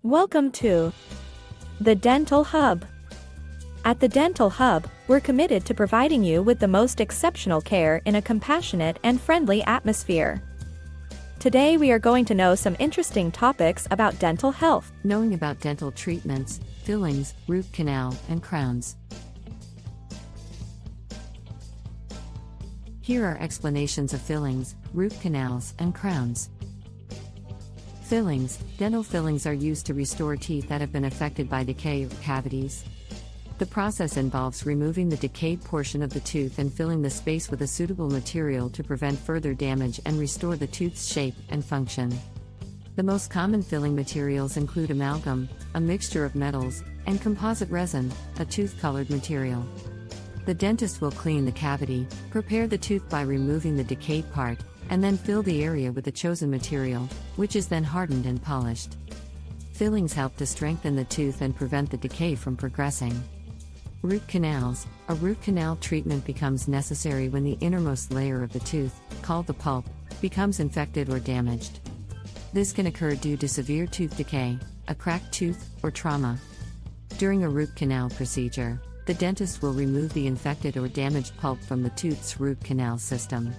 Welcome to the Dental Hub. At the Dental Hub, we're committed to providing you with the most exceptional care in a compassionate and friendly atmosphere. Today we are going to know some interesting topics about dental health. Knowing about dental treatments, fillings, root canal, and crowns. Here are explanations of fillings, root canals, and crowns. Fillings. Dental fillings are used to restore teeth that have been affected by decay or cavities. The process involves removing the decayed portion of the tooth and filling the space with a suitable material to prevent further damage and restore the tooth's shape and function. The most common filling materials include amalgam, a mixture of metals, and composite resin, a tooth-colored material. The dentist will clean the cavity, prepare the tooth by removing the decayed part, and then fill the area with the chosen material, which is then hardened and polished. Fillings help to strengthen the tooth and prevent the decay from progressing. Root canals. A root canal treatment becomes necessary when the innermost layer of the tooth, called the pulp, becomes infected or damaged. This can occur due to severe tooth decay, a cracked tooth, or trauma. During a root canal procedure, the dentist will remove the infected or damaged pulp from the tooth's root canal system.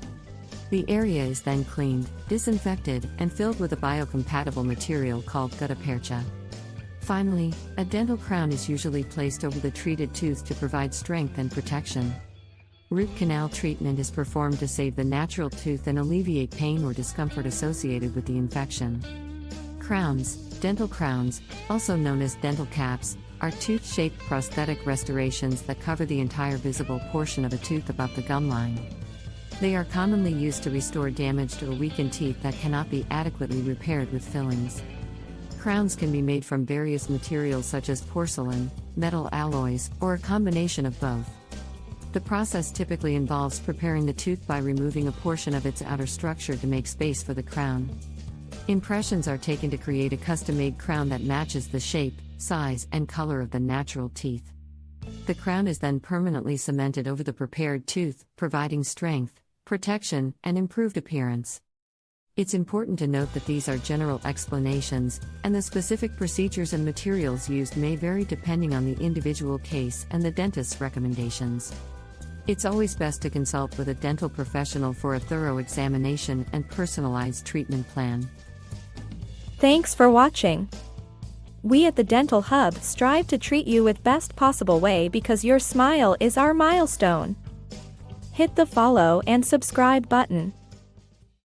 The area is then cleaned, disinfected, and filled with a biocompatible material called gutta percha. Finally, a dental crown is usually placed over the treated tooth to provide strength and protection. Root canal treatment is performed to save the natural tooth and alleviate pain or discomfort associated with the infection. Crowns. Dental crowns, also known as dental caps, are tooth-shaped prosthetic restorations that cover the entire visible portion of a tooth above the gum line. They are commonly used to restore damaged or weakened teeth that cannot be adequately repaired with fillings. Crowns can be made from various materials such as porcelain, metal alloys, or a combination of both. The process typically involves preparing the tooth by removing a portion of its outer structure to make space for the crown. Impressions are taken to create a custom-made crown that matches the shape, size, and color of the natural teeth. The crown is then permanently cemented over the prepared tooth, providing strength, protection, and improved appearance. It's important to note that these are general explanations, and the specific procedures and materials used may vary depending on the individual case and the dentist's recommendations. It's always best to consult with a dental professional for a thorough examination and personalized treatment plan. Thanks for watching. We at the Dental Hub strive to treat you with best possible way because your smile is our milestone. Hit the follow and subscribe button.